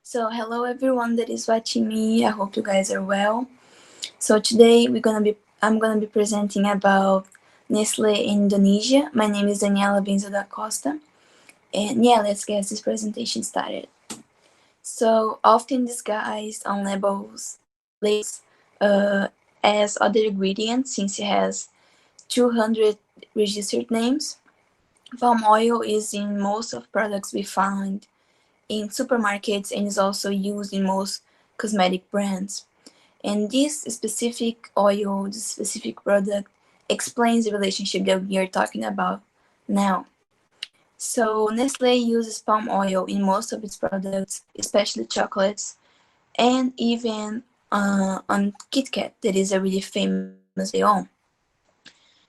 So hello everyone that is watching me. I hope you guys are well. So today I'm gonna be presenting about Nestlé in Indonesia. My name is Daniela Benzo da Costa, and yeah, let's get this presentation started. So often disguised on labels uh, as other ingredients, since it has 200 registered names. Palm oil is in most of products we find in supermarkets and is also used in most cosmetic brands. And this specific oil, this specific product, explains the relationship that we are talking about now. So Nestle uses palm oil in most of its products, especially chocolates, and even on Kit Kat, that is a really famous they own.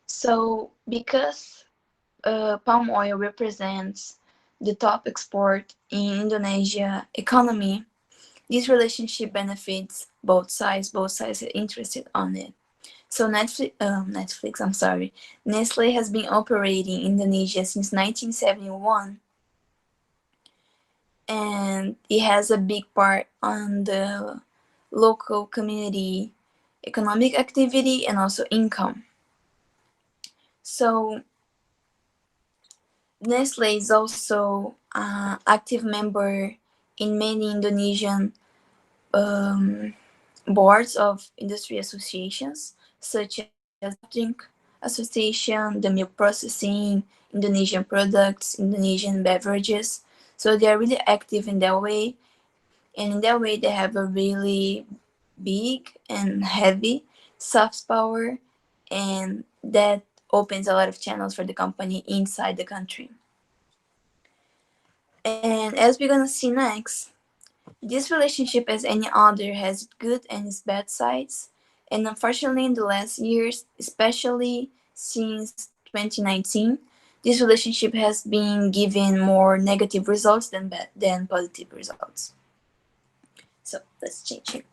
So because palm oil represents the top export in Indonesia economy, this relationship benefits both sides. Both sides are interested on it. So Nestle has been operating in Indonesia since 1971, and it has a big part on the local community economic activity and also income. So Nestle is also an active member in many Indonesian um, boards of industry associations, such as Drink Association, the Milk Processing, Indonesian Products, Indonesian Beverages. So they are really active in that way, and in that way they have a really big and heavy soft power, and that opens a lot of channels for the company inside the country. And as we're gonna see next, this relationship, as any other, has its good and its bad sides. And unfortunately, in the last years, especially since 2019, this relationship has been given more negative results than positive results. So let's change here.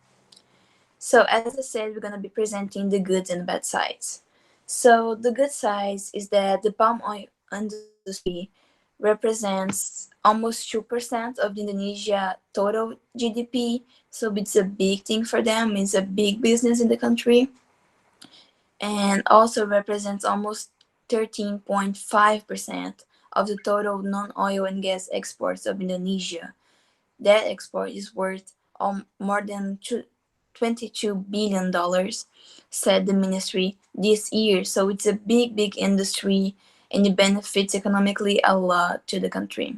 So as I said, we're gonna be presenting the good and bad sides. So the good sides is that the palm oil industry represents almost 2% of the Indonesia total GDP. So it's a big thing for them. It's a big business in the country, and also represents almost 13.5% of the total non-oil and gas exports of Indonesia. That export is worth more than $22 billion, said the ministry this year. So it's a big, big industry, and it benefits economically a lot to the country.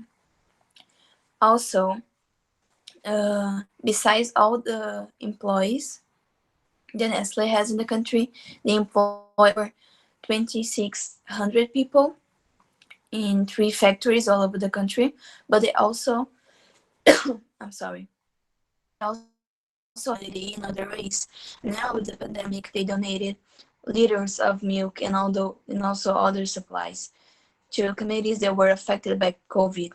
Also, besides all the employees that Nestle has in the country, they employ over 2,600 people in 3 factories all over the country. But they also, I'm sorry, also in other ways. Now with the pandemic, they donated liters of milk and also other supplies to communities that were affected by COVID,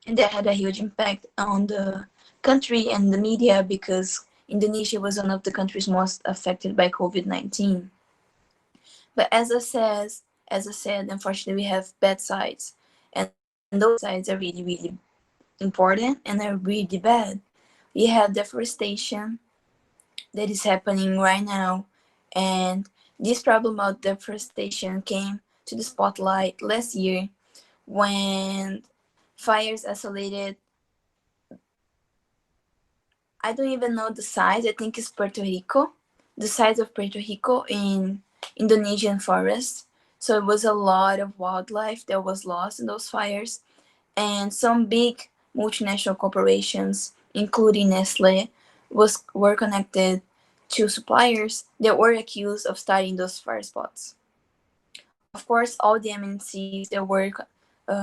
and that had a huge impact on the country and the media because Indonesia was one of the countries most affected by COVID-19. But as I said, unfortunately, we have bad sides, and those sides are really, really important and are really bad. We have deforestation that is happening right now, and this problem of deforestation came to the spotlight last year when fires isolated, I don't even know the size, I think it's Puerto Rico, the size of Puerto Rico in Indonesian forests. So it was a lot of wildlife that was lost in those fires, and some big multinational corporations, including Nestle, were connected to suppliers that were accused of starting those fire spots. Of course, all the MNCs that were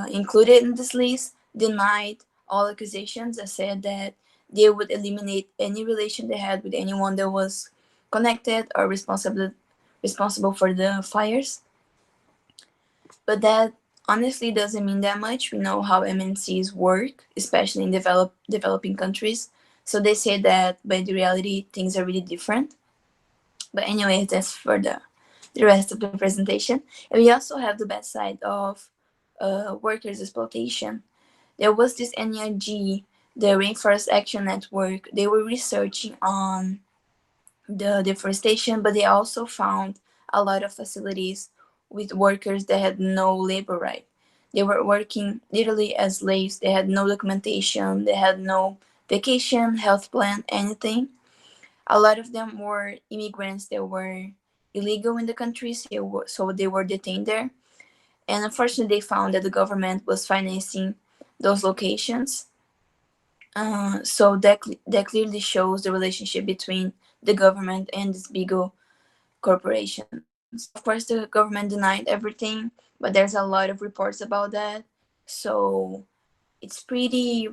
included in this list denied all accusations and said that they would eliminate any relation they had with anyone that was connected or responsible for the fires. But that honestly doesn't mean that much. We know how MNCs work, especially in developing countries. So they say that, but in reality, things are really different. But anyway, that's for the rest of the presentation. And we also have the bad side of workers' exploitation. There was this NIG the Rainforest Action Network, they were researching on the deforestation, but they also found a lot of facilities with workers that had no labor right. They were working literally as slaves. They had no documentation, they had no vacation, health plan, anything. A lot of them were immigrants that were illegal in the country, so they were detained there. And unfortunately, they found that the government was financing those locations. So that clearly shows the relationship between the government and these big corporations. Of course, the government denied everything, but there's a lot of reports about that. So it's pretty,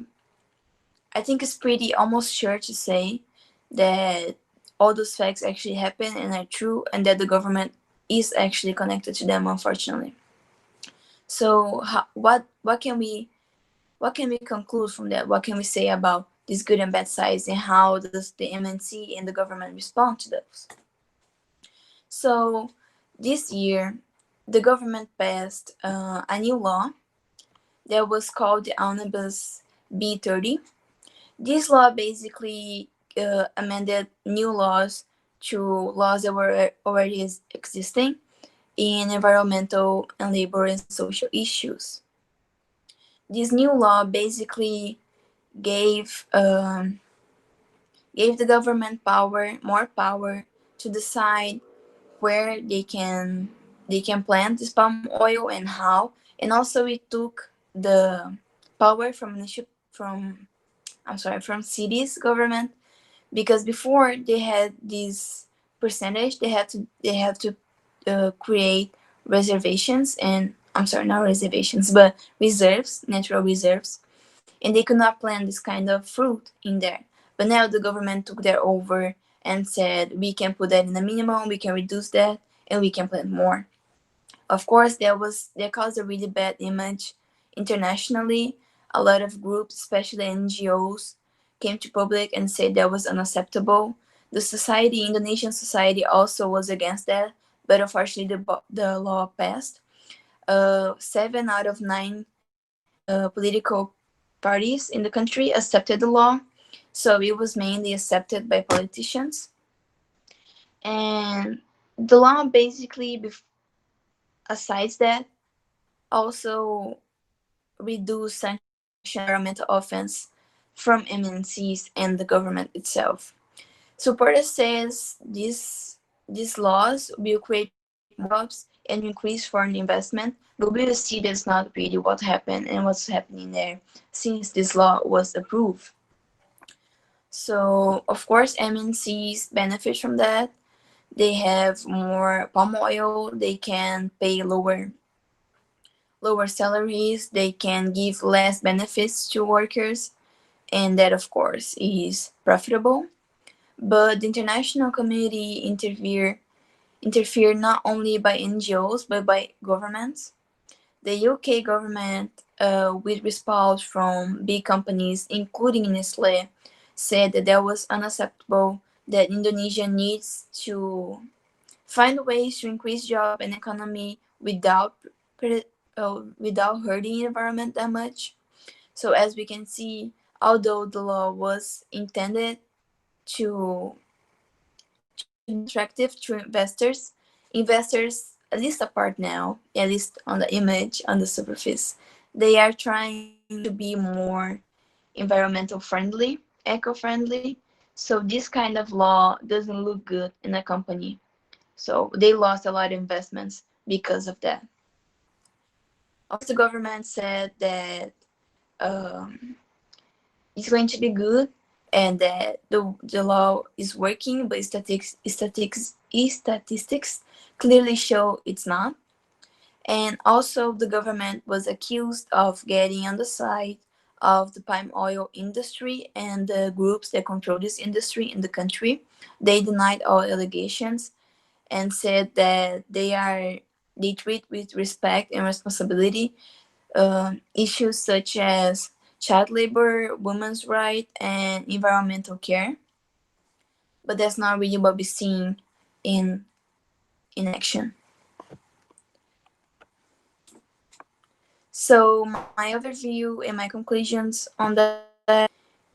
I think it's pretty almost sure to say that all those facts actually happen and are true, and that the government is actually connected to them, unfortunately. So, what can we conclude from that? What can we say about these good and bad sides, and how does the MNC and the government respond to those? So, this year, the government passed a new law that was called the Omnibus B30. This law basically amended new laws to laws that were already existing in environmental and labor and social issues. This new law basically gave gave the government more power to decide where they can plant this palm oil and how, and also it took the power from cities government, because before they had this percentage, they have to create reservations, and I'm sorry, not reservations, but reserves, natural reserves, and they could not plant this kind of fruit in there. But now the government took that over and said we can put that in the minimum, we can reduce that, and we can plant more. Of course, that caused a really bad image internationally. A lot of groups, especially NGOs, came to public and said that was unacceptable. The society, Indonesian society, also was against that, but unfortunately, the law passed. 7 out of 9 political parties in the country accepted the law, so it was mainly accepted by politicians. And the law basically, besides that, also reduce sanction environmental offense from MNCs and the government itself. Supporter says these laws will create more jobs and increase foreign investment, but we will see that's not really what happened and what's happening there since this law was approved. So of course MNCs benefit from that. They have more palm oil, they can pay lower salaries, they can give less benefits to workers, and that of course is profitable. But the international community interfere not only by NGOs but by governments. The UK government, with response from big companies, including Nestlé, said that that was unacceptable, that Indonesia needs to find ways to increase job and economy without hurting the environment that much. So as we can see, although the law was intended to be attractive to investors, at least apart now, at least on the image, on the superficie, they are trying to be more environmental friendly, eco-friendly. So this kind of law doesn't look good in a company. So they lost a lot of investments because of that. Of course, the government said that um, it's going to be good and that the law is working, but statistics clearly show it's not. And also, the government was accused of getting on the side of the palm oil industry and the groups that control this industry in the country. They denied all allegations and said that they treat with respect and responsibility issues such as child labor, women's rights, and environmental care. But that's not really what we're seeing in action. So my overview and my conclusions on that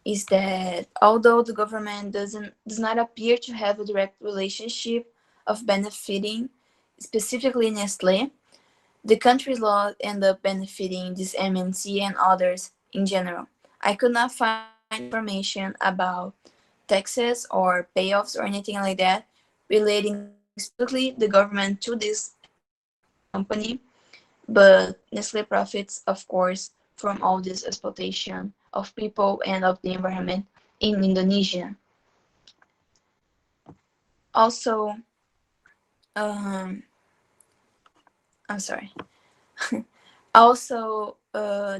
is that although the government does not appear to have a direct relationship of benefiting specifically Nestlé, the country's law end up benefiting this MNC and others in general. I could not find information about taxes or payoffs or anything like that relating specifically the government to this company, but Nestle profits, of course, from all this exploitation of people and of the environment in Indonesia. Also, um, I'm sorry. Also,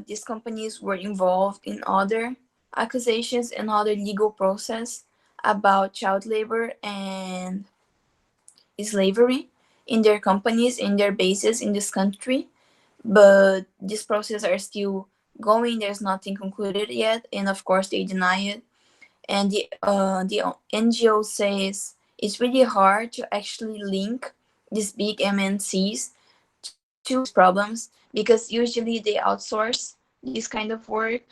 these companies were involved in other accusations and other legal process about child labor and slavery in their companies, in their bases in this country. But these processes are still going. There's nothing concluded yet, and of course they deny it. And the NGO says it's really hard to actually link these big MNCs to these problems because usually they outsource this kind of work.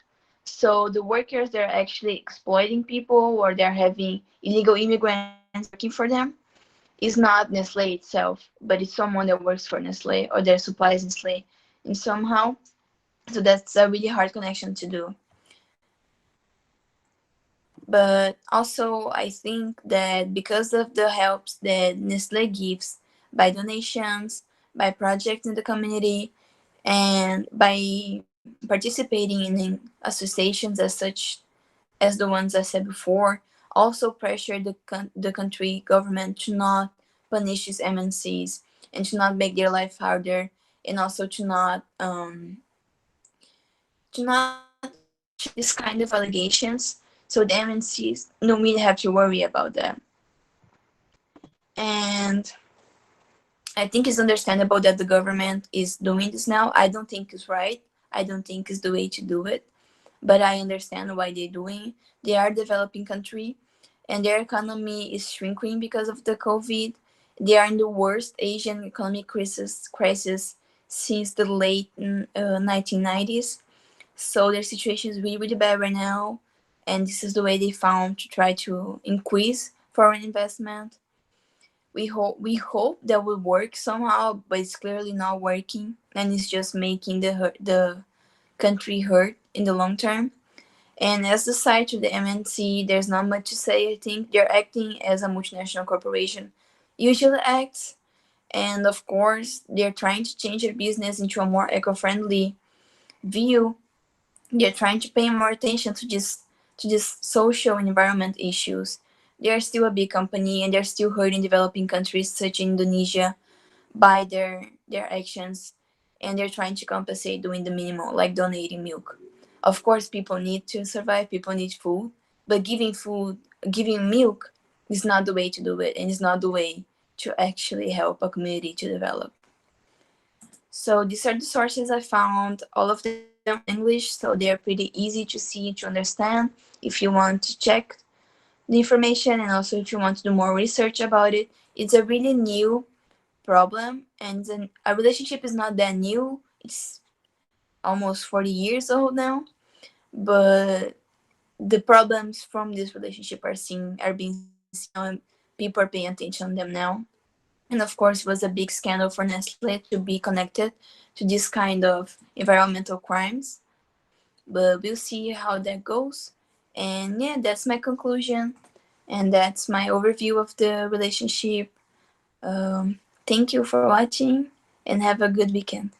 So the workers, they're actually exploiting people, or they're having illegal immigrants working for them, is not Nestle itself, but it's someone that works for Nestle or their supplies Nestle, and somehow. So that's a really hard connection to do. But also, I think that because of the helps that Nestle gives by donations, by projects in the community, and by participating in associations as such as the ones I said before, also pressure the country government to not punish these MNCs and to not make their life harder, and also to not push this kind of allegations, so the MNCs don't really have to worry about them. And I think it's understandable that the government is doing this now. I don't think it's right. I don't think it's the way to do it, but I understand why they're doing. They are a developing country, and their economy is shrinking because of the COVID. They are in the worst Asian economic crisis since the late 1990s. So their situation is really, really bad right now, and this is the way they found to try to increase foreign investment. We hope that will work somehow, but it's clearly not working, and it's just making the country hurt in the long term. And as the side to the MNC, there's not much to say. I think they're acting as a multinational corporation usually acts, and of course, they're trying to change their business into a more eco-friendly view. They're trying to pay more attention to this social and environment issues. They are still a big company, and they're still hurting developing countries such as Indonesia by their actions, and they're trying to compensate doing the minimal, like donating milk. Of course, people need to survive, people need food, but giving milk is not the way to do it, and it's not the way to actually help a community to develop. So these are the sources I found. All of them are in English, so they're pretty easy to see, to understand if you want to check the information, and also if you want to do more research about it. It's a really new problem, and then a relationship is not that new. It's almost 40 years old now, but the problems from this relationship are being seen now, and people are paying attention to them now. And of course, it was a big scandal for Nestle to be connected to this kind of environmental crimes. But we'll see how that goes. And yeah, that's my conclusion. And that's my overview of the relationship. Thank you for watching, and have a good weekend.